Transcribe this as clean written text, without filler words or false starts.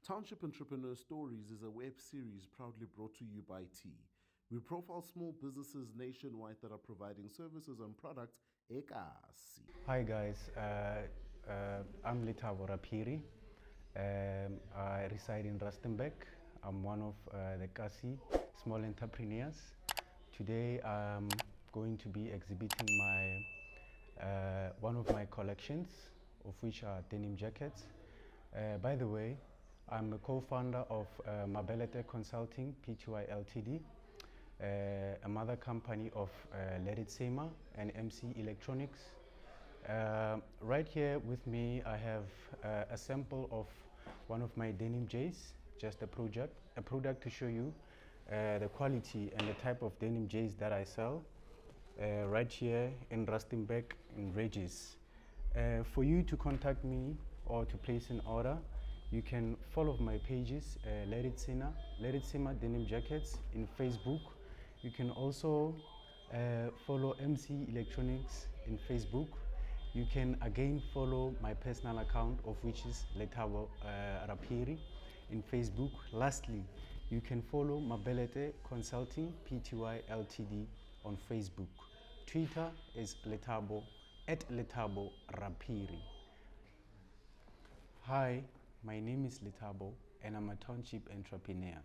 Township Entrepreneurs Stories is a web series proudly brought to you by T. We profile small businesses nationwide that are providing services and products ekasi. Hi guys, I'm Lethabo Raphiri. I reside in Rustenburg. I'm one of the Kasi small entrepreneurs. Today I'm going to be exhibiting one of my collections, of which are denim jackets. By the way, I'm a co-founder of Mabelete Consulting Pty Ltd, a mother company of Lethabo and MC Electronics. Right here with me I have a sample of one of my denim J's, just a product to show you the quality and the type of denim J's that I sell right here in Rustenburg in Regis. For you to contact me or to place an order, you can follow my pages, Lethabo Denim Jackets in Facebook. You can also follow MC Electronics in Facebook. You can again follow my personal account, of which is Lethabo Raphiri in Facebook. Lastly, you can follow Mabelete Consulting Pty Ltd on Facebook. Twitter is Lethabo @Lethabo Raphiri. Hi, my name is Lethabo and I'm a township entrepreneur.